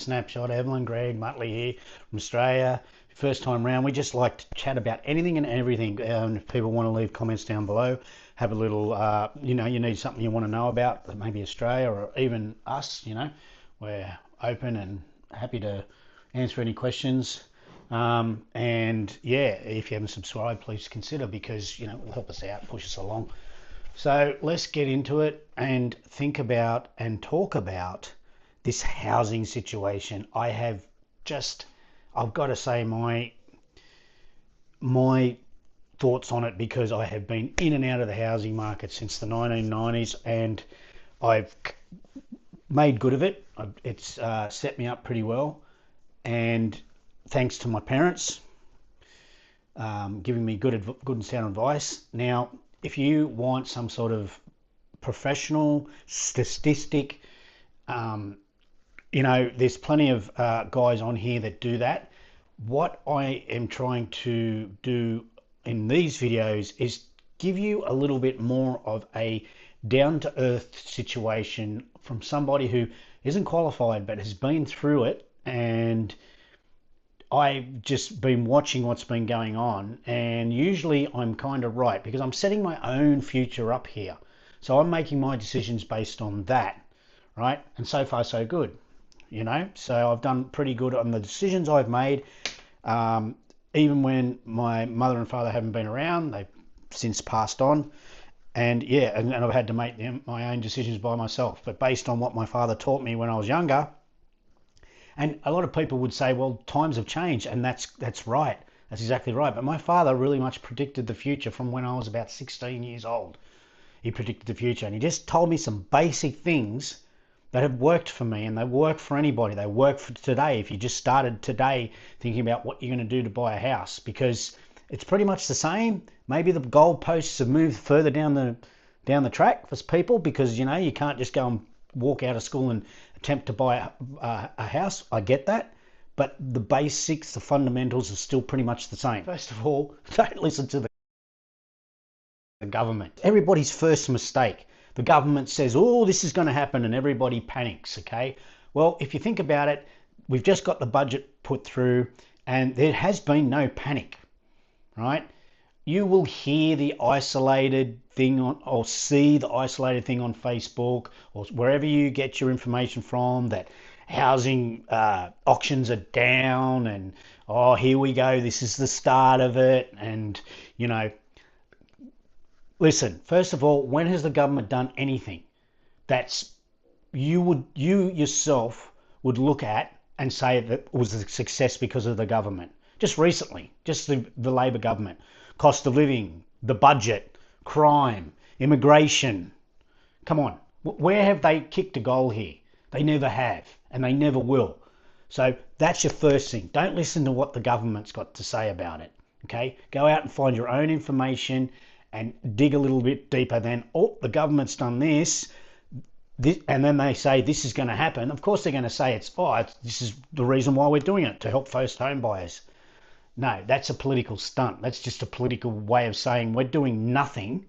LifeSnapShot. Evelyn, Greg, Muttley here from Australia. First time round, we just like to chat about anything and everything. If people want to leave comments down below, have a little, you need something you want to know about, maybe Australia or even us, we're open and happy to answer any questions. And yeah, if you haven't subscribed, please consider, because, it'll help us out, push us along. So let's get into it and think about and talk about this housing situation. I've got to say my thoughts on it, because I have been in and out of the housing market since the 1990s, and I've made good of it. It's set me up pretty well, and thanks to my parents giving me good and sound advice. Now, if you want some sort of professional statistic, there's plenty of guys on here that do that. What I am trying to do in these videos is give you a little bit more of a down-to-earth situation from somebody who isn't qualified but has been through it. And I've just been watching what's been going on, and usually I'm kind of right, because I'm setting my own future up here. So I'm making my decisions based on that, right? And so far so good, so I've done pretty good on the decisions I've made. Even when my mother and father haven't been around, they've since passed on. And yeah, and I've had to make my own decisions by myself, but based on what my father taught me when I was younger. And a lot of people would say, well, times have changed, and that's right. That's exactly right. But my father really much predicted the future from when I was about 16 years old. He predicted the future, and he just told me some basic things that have worked for me, and they work for anybody. They work for today. If you just started today thinking about what you're going to do to buy a house, because it's pretty much the same. Maybe the goalposts have moved further down the track for people, because you can't just go and walk out of school and attempt to buy a house. I get that, but the basics, the fundamentals are still pretty much the same. First of all, don't listen to the government. Everybody's first mistake. The government says, oh, this is going to happen, and everybody panics, okay? Well, if you think about it, we've just got the budget put through, and there has been no panic, right? You will hear the isolated thing or see the isolated thing on Facebook or wherever you get your information from, that housing auctions are down, and oh, here we go, this is the start of it. And listen, first of all, when has the government done anything that's you yourself would look at and say that it was a success because of the government? Just recently, just the Labor government. Cost of living, the budget, crime, immigration. Come on, where have they kicked a goal here? They never have, and they never will. So that's your first thing. Don't listen to what the government's got to say about it, okay? Go out and find your own information and dig a little bit deeper. Then, oh, the government's done this, and then they say this is going to happen. Of course they're going to say this is the reason why we're doing it, to help first home buyers. No, that's a political stunt. That's just a political way of saying we're doing nothing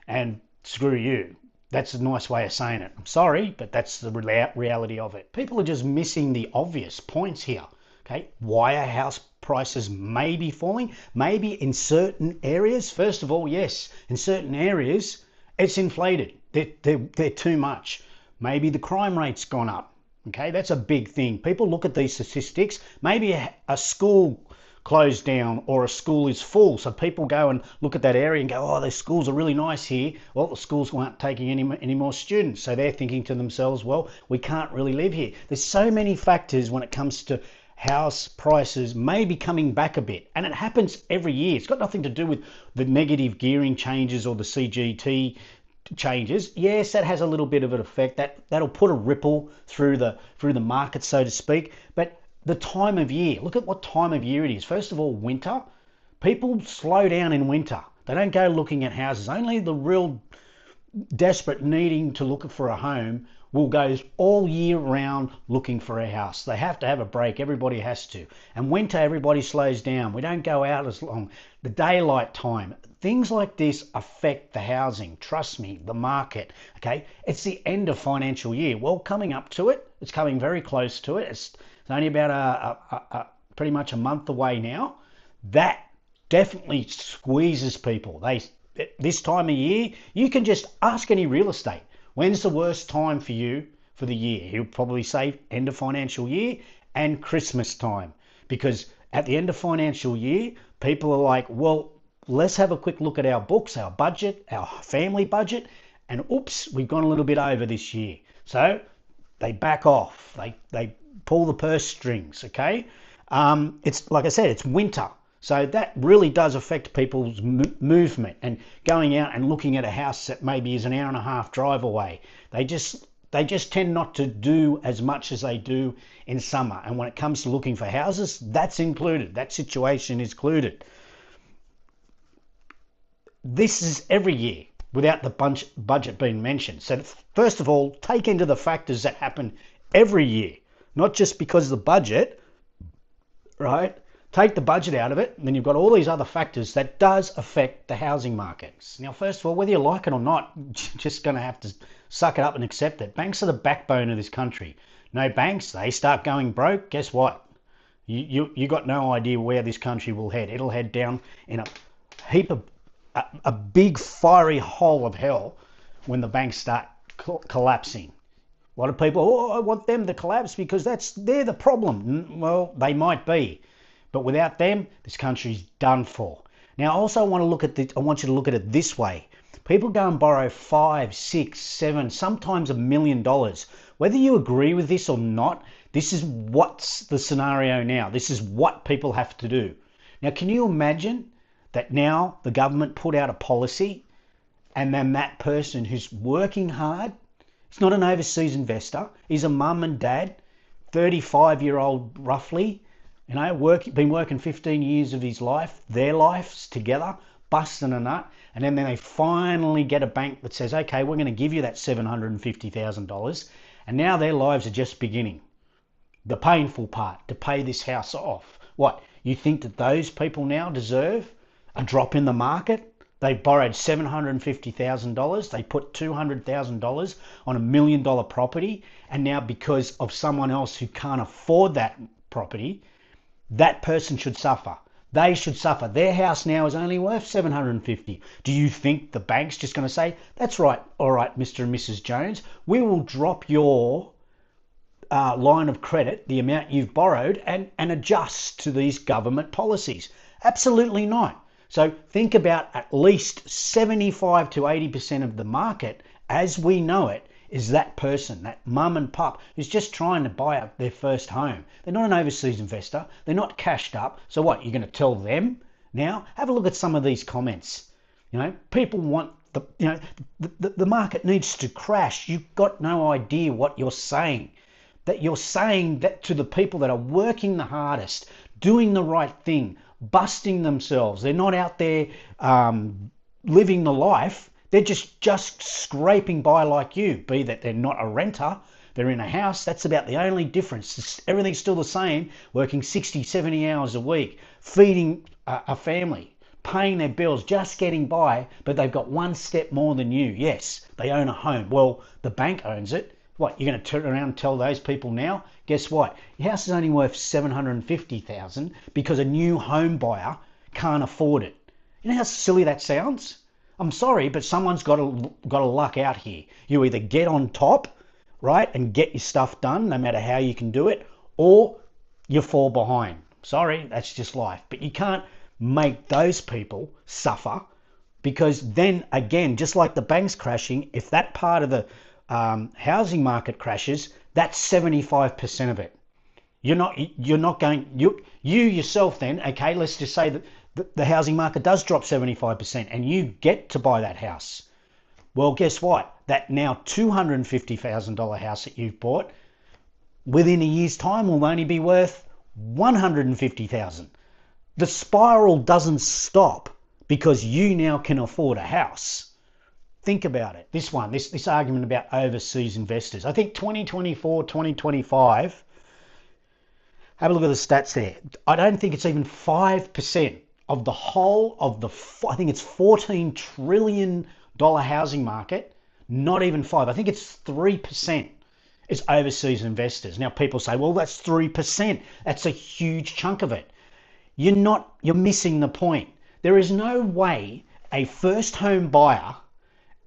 and screw you. That's a nice way of saying it. I'm sorry, but that's the reality of it. People are just missing the obvious points here. Okay, why are house prices maybe falling? Maybe in certain areas. First of all, yes, in certain areas it's inflated. They're too much. Maybe the crime rate's gone up. Okay, that's a big thing. People look at these statistics. Maybe a school closed down, or a school is full, so people go and look at that area and go, oh, the schools are really nice here. Well, the schools aren't taking any more students, so they're thinking to themselves, well, we can't really live here. There's so many factors when it comes to house prices maybe coming back a bit, and it happens every year. It's got nothing to do with the negative gearing changes or the CGT changes. Yes, that has a little bit of an effect. That'll put a ripple through the market, so to speak. But the time of year, look at what time of year it is. First of all, winter. People slow down in winter. They don't go looking at houses. Only the real desperate needing to look for a home will go all year round looking for a house. They have to have a break. Everybody has to. And winter, everybody slows down. We don't go out as long. The daylight time. Things like this affect the housing. Trust me, the market. Okay, it's the end of financial year. Well, coming up to it, it's coming very close to it. It's It's only about pretty much a month away now. That definitely squeezes people. This time of year, you can just ask any real estate, when's the worst time for you for the year? He'll probably say end of financial year and Christmas time, because at the end of financial year, people are like, well, let's have a quick look at our books, our budget, our family budget, and oops, we've gone a little bit over this year. So they back off. They pull the purse strings. Okay, it's like I said, it's winter, so that really does affect people's movement and going out and looking at a house that maybe is an hour and a half drive away. They just tend not to do as much as they do in summer. And when it comes to looking for houses, that's included. That situation is included. This is every year without the budget being mentioned. So first of all, take into the factors that happen every year, not just because of the budget, right? Take the budget out of it, and then you've got all these other factors that does affect the housing markets. Now, first of all, whether you like it or not, you're just going to have to suck it up and accept it. Banks are the backbone of this country. No banks, they start going broke, guess what? You got no idea where this country will head. It'll head down in a heap of a big fiery hole of hell when the banks start collapsing. A lot of people, oh, I want them to collapse because they're the problem. Well, they might be, but without them, this country's done for. Now, I also want you to look at it this way. People go and borrow $5, $6, $7, sometimes $1 million. Whether you agree with this or not, this is what's the scenario now. This is what people have to do. Now, can you imagine that now the government put out a policy, and then that person who's working hard, he's not an overseas investor, he's a mum and dad, 35-year-old roughly, been working 15 years of his life, their lives together, busting a nut, and then they finally get a bank that says, okay, we're going to give you that $750,000, and now their lives are just beginning. The painful part, to pay this house off. What, you think that those people now deserve a drop in the market? They borrowed $750,000. They put $200,000 on $1 million property. And now because of someone else who can't afford that property, that person should suffer. They should suffer. Their house now is only worth $750,000. Do you think the bank's just going to say, that's right, all right, Mr. and Mrs. Jones, we will drop your line of credit, the amount you've borrowed, and adjust to these government policies? Absolutely not. So think about at least 75 to 80% of the market as we know it is that person, that mum and pup who's just trying to buy up their first home. They're not an overseas investor. They're not cashed up. So what, you're going to tell them now? Have a look at some of these comments. People want the market needs to crash. You've got no idea what you're saying. That you're saying that to the people that are working the hardest, doing the right thing, busting themselves. They're not out there living the life. They're just scraping by like you, be that they're not a renter, they're in a house. That's about the only difference. Everything's still the same, working 60, 70 hours a week, feeding a family, paying their bills, just getting by, but they've got one step more than you. Yes, they own a home. Well, the bank owns it. What, you're going to turn around and tell those people now? Guess what? Your house is only worth $750,000 because a new home buyer can't afford it. You know how silly that sounds? I'm sorry, but someone's got to luck out here. You either get on top, right, and get your stuff done, no matter how you can do it, or you fall behind. Sorry, that's just life. But you can't make those people suffer, because then again, just like the banks crashing, if that part of the housing market crashes, that's 75% of it. You're not going, you yourself then, okay, let's just say that the housing market does drop 75% and you get to buy that house. Well, guess what? That now $250,000 house that you've bought within a year's time will only be worth $150,000. The spiral doesn't stop because you now can afford a house. Think about it. This argument about overseas investors. I think 2024, 2025, have a look at the stats there. I don't think it's even 5% of the whole of I think it's $14 trillion housing market, not even 5. I think it's 3%. is overseas investors. Now people say, well, that's 3%. That's a huge chunk of it. You're missing the point. There is no way a first home buyer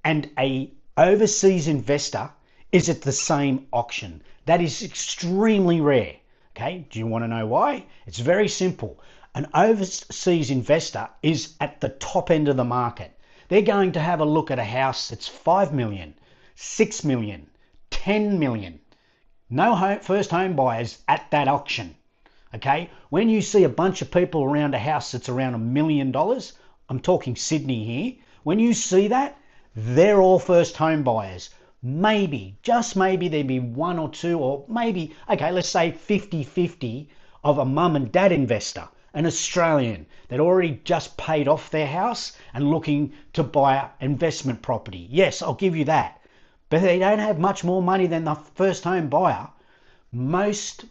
and a overseas investor is at the same auction. That is extremely rare. Okay, do you want to know why? It's very simple. An overseas investor is at the top end of the market. They're going to have a look at a house that's 5 million, 6 million, 10 million. No first home buyers at that auction. Okay, when you see a bunch of people around a house that's around $1 million, I'm talking Sydney here, when you see that, they're all first home buyers. Maybe, just maybe there'd be one or two, or maybe, okay, let's say 50-50 of a mum and dad investor, an Australian that already just paid off their house and looking to buy an investment property. Yes, I'll give you that. But they don't have much more money than the first home buyer. Most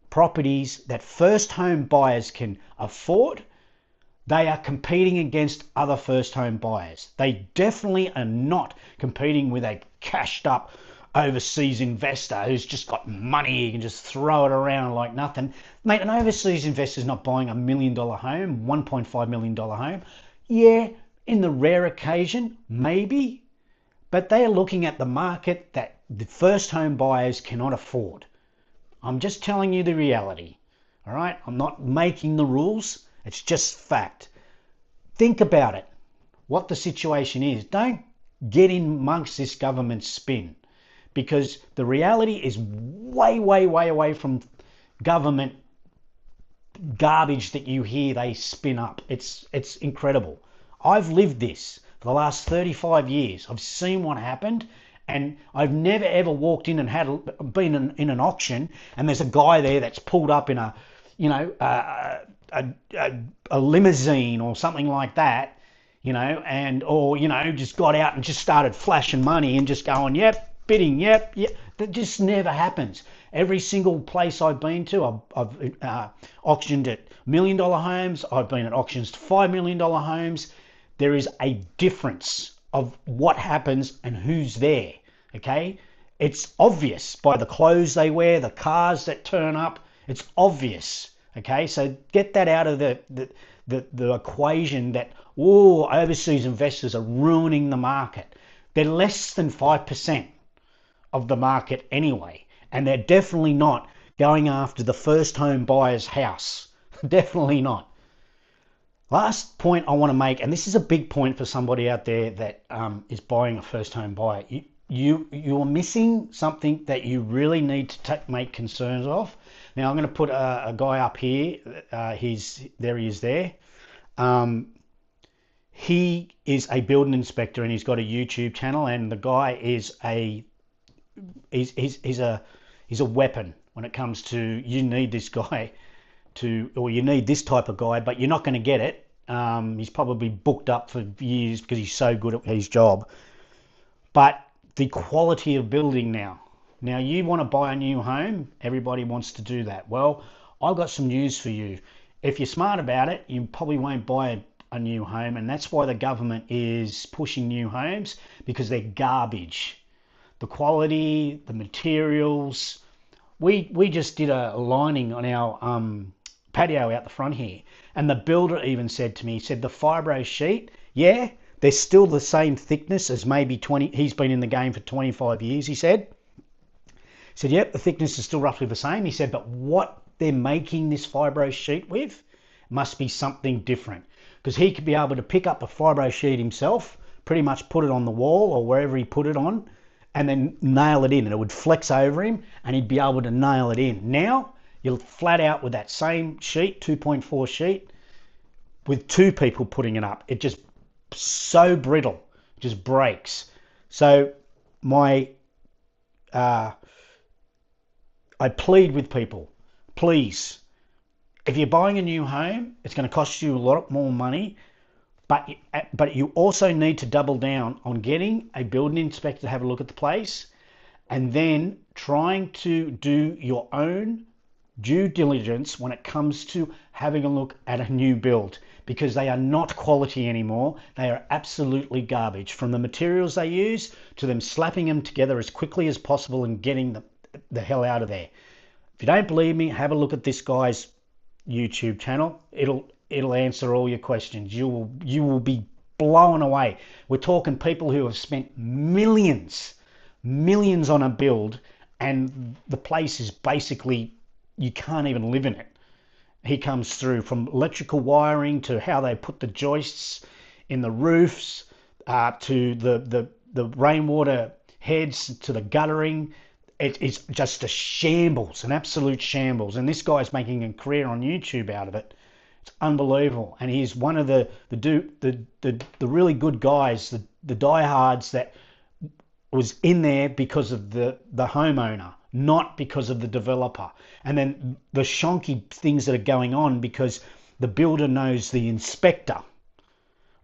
properties that first home buyers can afford, they are competing against other first home buyers. They definitely are not competing with a cashed up overseas investor who's just got money, he can just throw it around like nothing. Mate, an overseas investor is not buying $1 million home, $1.5 million home. Yeah, in the rare occasion, maybe, but they are looking at the market that the first home buyers cannot afford. I'm just telling you the reality, all right? I'm not making the rules. It's just fact. Think about it, what the situation is. Don't get in amongst this government spin, because the reality is way, way, way away from government garbage that you hear they spin up. It's incredible. I've lived this for the last 35 years. I've seen what happened, and I've never ever walked in and been in an auction and there's a guy there that's pulled up in a, you know, a limousine or something like that, you know, and or, you know, just got out and just started flashing money and just going, yep, bidding, yep. That just never happens. Every single place I've been to, I've auctioned at $1 million homes. I've been at auctions to $5 million homes. There is a difference of what happens and who's there, okay? It's obvious by the clothes they wear, the cars that turn up. It's obvious, okay? So get that out of the equation that, oh, overseas investors are ruining the market. They're less than 5% of the market anyway, and they're definitely not going after the first home buyer's house. Definitely not. Last point I want to make, and this is a big point for somebody out there that is buying a first home buyer. You are missing something that you really need to make concerns of. Now I'm going to put a guy up here. He is there. He is a building inspector and he's got a YouTube channel, and the guy is he's a weapon when it comes to, you need this guy or you need this type of guy, but you're not going to get it. He's probably booked up for years because he's so good at his job. But the quality of building now you want to buy a new home, everybody wants to do that. Well, I've got some news for you. If you're smart about it, you probably won't buy a new home, and that's why the government is pushing new homes, because they're garbage. The quality, the materials. We just did a lining on our patio out the front here, and the builder even said to me, he said the fibro sheet, yeah, they're still the same thickness as maybe 20. He's been in the game for 25 years, he said. He said, yep, the thickness is still roughly the same. He said, but what they're making this fibro sheet with must be something different, because he could be able to pick up a fibro sheet himself, pretty much put it on the wall or wherever he put it on, and then nail it in, and it would flex over him and he'd be able to nail it in. Now you're flat out with that same sheet, 2.4 sheet, with two people putting it up. It just so brittle, it just breaks. So I plead with people, please, if you're buying a new home, it's going to cost you a lot more money, but you also need to double down on getting a building inspector to have a look at the place, and then trying to do your own due diligence when it comes to having a look at a new build, because they are not quality anymore. They are absolutely garbage, from the materials they use to them slapping them together as quickly as possible and getting the hell out of there. If you don't believe me, have a look at this guy's YouTube channel. It'll answer all your questions. You will be blown away. We're talking people who have spent millions on a build, and the place is basically, you can't even live in it. He comes through from electrical wiring to how they put the joists in the roofs, to the rainwater heads, to the guttering. It's just a shambles, an absolute shambles. And this guy's making a career on YouTube out of it. It's unbelievable. And he's one of the really good guys, the diehards that was in there because of the homeowner, not because of the developer. And then the shonky things that are going on because the builder knows the inspector,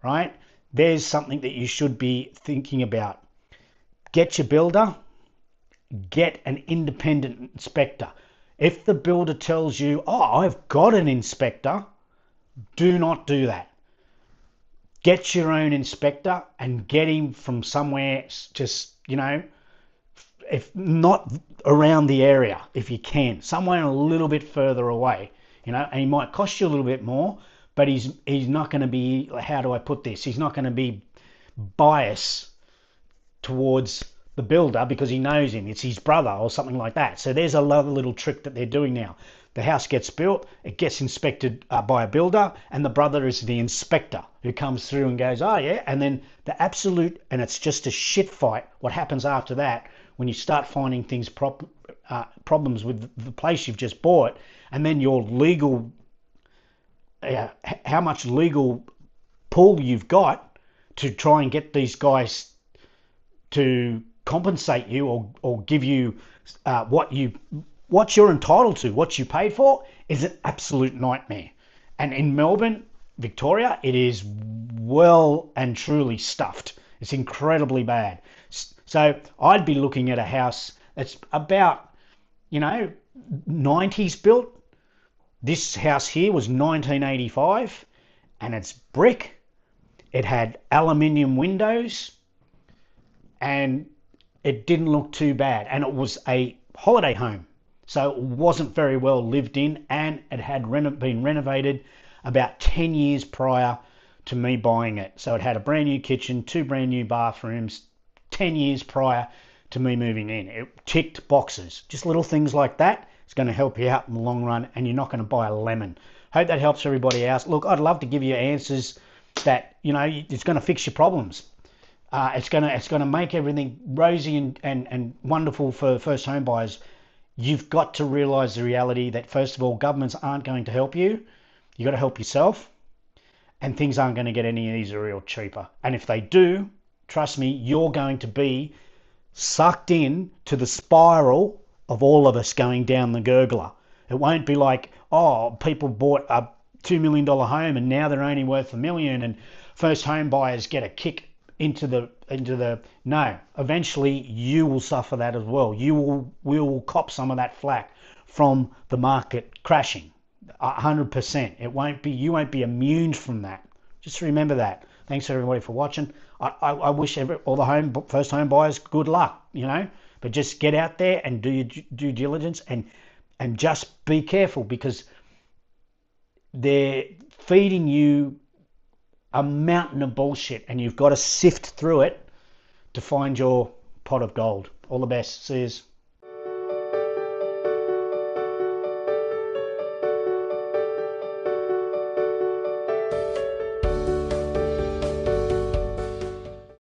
right? There's something that you should be thinking about. Get your builder, get an independent inspector. If the builder tells you, oh, I've got an inspector, do not do that. Get your own inspector and get him from somewhere, just, if not around the area, if you can, somewhere a little bit further away, and he might cost you a little bit more, but he's not going to be, how do I put this? He's not going to be biased towards the builder because he knows him. It's his brother or something like that. So there's another little trick that they're doing now. The house gets built, it gets inspected by a builder, and the brother is the inspector who comes through and goes, oh yeah, and then and it's just a shit fight. What happens after that, when you start finding things, problems with the place you've just bought, and then your legal, how much legal pull you've got to try and get these guys to compensate you or give you what you're entitled to, what you paid for, is an absolute nightmare. And in Melbourne, Victoria, it is well and truly stuffed. It's incredibly bad. So I'd be looking at a house that's about, 90s built. This house here was 1985, and it's brick. It had aluminium windows, and it didn't look too bad. And it was a holiday home. So it wasn't very well lived in, and it had been renovated about 10 years prior to me buying it. So it had a brand new kitchen, 2 brand new bathrooms, 10 years prior to me moving in. It ticked boxes. Just little things like that. It's going to help you out in the long run, and you're not going to buy a lemon. Hope that helps everybody else. Look, I'd love to give you answers that, it's going to fix your problems. It's going to make everything rosy and wonderful for first home buyers. You've got to realise the reality that, first of all, governments aren't going to help you. You've got to help yourself, and things aren't going to get any easier or cheaper. And if they do, trust me, you're going to be sucked in to the spiral of all of us going down the gurgler. It won't be like, oh, people bought a $2 million home and now they're only worth $1 million, and first home buyers get a kick into the no. Eventually you will suffer that as well. We will cop some of that flack from the market crashing. 100%. You won't be immune from that. Just remember that. Thanks everybody for watching. I wish all the first home buyers good luck, but just get out there and do your due diligence, and just be careful, because they're feeding you a mountain of bullshit, and you've got to sift through it to find your pot of gold. All the best. See yous.